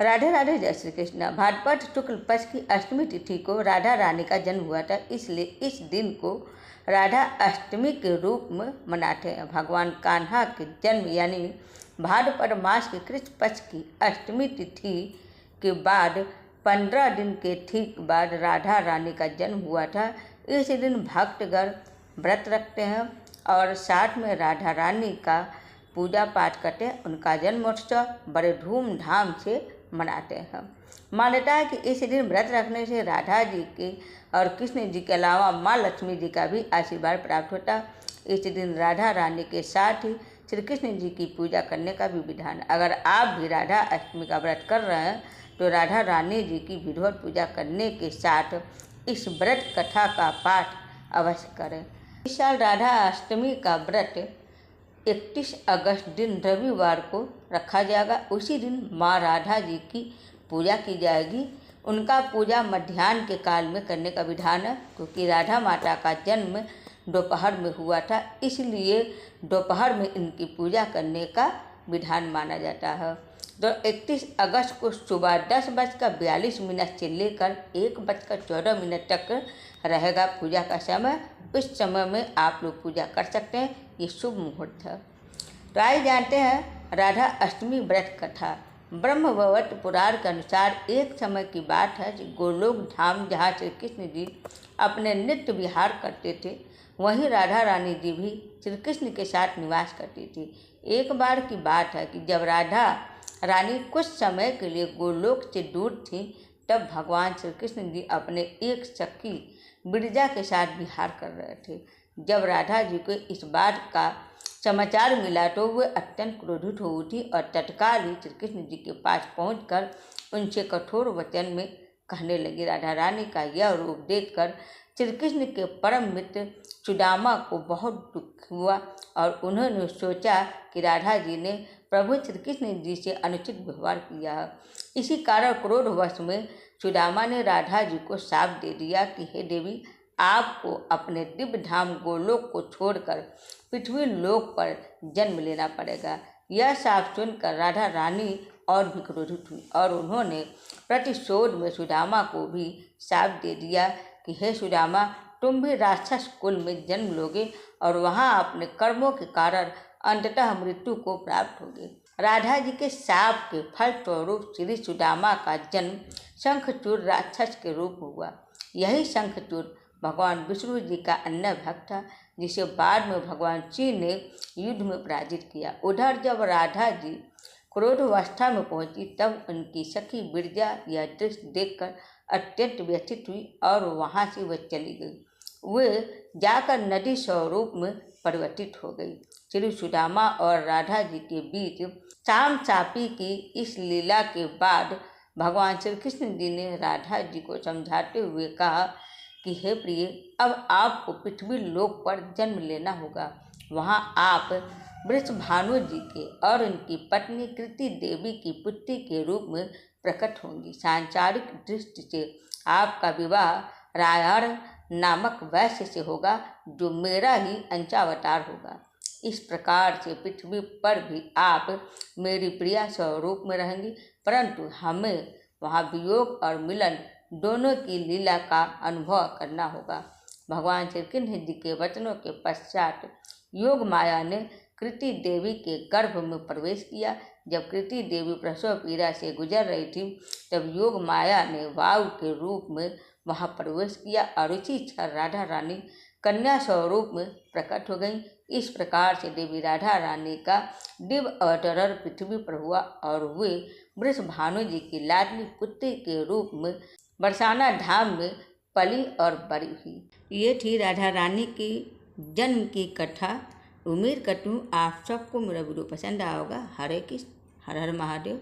राधे राधे जय श्री कृष्ण। भाद्रपद शुक्ल पक्ष की अष्टमी तिथि को राधा रानी का जन्म हुआ था, इसलिए इस दिन को राधा अष्टमी के रूप में मनाते हैं। भगवान कान्हा के जन्म यानी भाद्रपद मास के कृष्ण पक्ष की अष्टमी तिथि के बाद 15 दिन के ठीक बाद राधा रानी का जन्म हुआ था। इस दिन भक्तगण व्रत रखते हैं और साथ में राधा रानी का पूजा पाठ करते हैं। उनका जन्मोत्सव बड़े धूमधाम से मनाते हैं। मान्यता है कि इस दिन व्रत रखने से राधा जी के और कृष्ण जी के अलावा माँ लक्ष्मी जी का भी आशीर्वाद प्राप्त होता है। इस दिन राधा रानी के साथ ही श्री कृष्ण जी की पूजा करने का भी विधान है। अगर आप भी राधा अष्टमी का व्रत कर रहे हैं तो राधा रानी जी की विधिवत पूजा करने के साथ इस व्रत कथा का पाठ अवश्य करें। इस साल राधा अष्टमी का व्रत 31 अगस्त दिन रविवार को रखा जाएगा। उसी दिन माँ राधा जी की पूजा की जाएगी। उनका पूजा मध्याह्न के काल में करने का विधान है, क्योंकि राधा माता का जन्म दोपहर में हुआ था, इसलिए दोपहर में इनकी पूजा करने का विधान माना जाता है। तो 31 अगस्त को सुबह 10:42 से लेकर 1:14 तक रहेगा पूजा का समय। इस समय में आप लोग पूजा कर सकते हैं, ये शुभ मुहूर्त है। तो आइए जानते हैं राधा अष्टमी व्रत कथा। ब्रह्मवत पुराण के अनुसार एक समय की बात है कि गोलोक धाम, जहाँ श्री कृष्ण जी अपने नित्य विहार करते थे, वहीं राधा रानी जी भी श्री कृष्ण के साथ निवास करती थी। एक बार की बात है कि जब राधा रानी कुछ समय के लिए गोलोक से दूर थी, तब भगवान श्री कृष्ण जी अपने एक सखी बिरजा के साथ विहार कर रहे थे। जब राधा जी को इस बात का समाचार मिला तो वे अत्यंत क्रोधित हो उठी और तत्काल ही श्री कृष्ण जी के पास पहुंचकर उनसे कठोर वचन में कहने लगी। राधा रानी का यह रूप देखकर श्री कृष्ण के परम मित्र सुदामा को बहुत दुख हुआ और उन्होंने सोचा कि राधा जी ने प्रभु श्री कृष्ण जी से अनुचित व्यवहार किया है। इसी कारण क्रोधवश में सुदामा ने राधा जी को शाप दे दिया कि हे देवी, आपको अपने दिव्य धाम गोलोक को छोड़कर पृथ्वी लोक पर जन्म लेना पड़ेगा। यह शाप सुनकर राधा रानी और भी क्रोधित हुई और उन्होंने प्रतिशोध में सुदामा को भी शाप दे दिया कि हे सुदामा, तुम भी राक्षस कुल में जन्म लोगे और वहाँ अपने कर्मों के कारण अंततः मृत्यु को प्राप्त होगे। राधा जी के शाप के फलस्वरूप श्री सुदामा का जन्म शंखचूड़ राक्षस के रूप हुआ। यही शंखचूड़ भगवान विष्णु जी का अन्य भक्त था, जिसे बाद में भगवान शिव ने युद्ध में पराजित किया। उधर जब राधा जी क्रोधावस्था में पहुंची, तब उनकी सखी बिरजा यह दृश्य देखकर अत्यंत व्यथित हुई और वहां से वह चली गई। वे जाकर नदी स्वरूप में परिवर्तित हो गई। श्री सुदामा और राधा जी के बीच शाम सापी की इस लीला के बाद भगवान श्री कृष्ण जी ने राधा जी को समझाते हुए कहा कि हे प्रिय, अब आपको पृथ्वी लोक पर जन्म लेना होगा। वहाँ आप वृषभानु जी के और उनकी पत्नी कृति देवी की पुत्री के रूप में प्रकट होंगी। सांसारिक दृष्टि से आपका विवाह रायण नामक वैश्य से होगा, जो मेरा ही अंशावतार होगा। इस प्रकार से पृथ्वी पर भी आप मेरी प्रिया स्वरूप में रहेंगी, परंतु हमें वहाँ वियोग और मिलन दोनों की लीला का अनुभव करना होगा। भगवान श्री कृष्ण जी के वचनों के पश्चात योग माया ने कृति देवी के गर्भ में प्रवेश किया। जब कृति देवी प्रसव पीड़ा से गुजर रही थी, तब योग माया ने वायु के रूप में वहां प्रवेश किया और उसी क्षण राधा रानी कन्या स्वरूप में प्रकट हो गई। इस प्रकार से देवी राधा रानी का दिव्य अवतरण पृथ्वी पर हुआ और वे वृषभानु जी की लाडली पुत्री के रूप में बरसाना धाम में पली और बड़ी हुई। ये थी राधा रानी की जन्म की कथा। उम्मीद करती हूँ आप सबको मेरा वीडियो पसंद आया होगा। हरे कृष्ण, हर हर महादेव।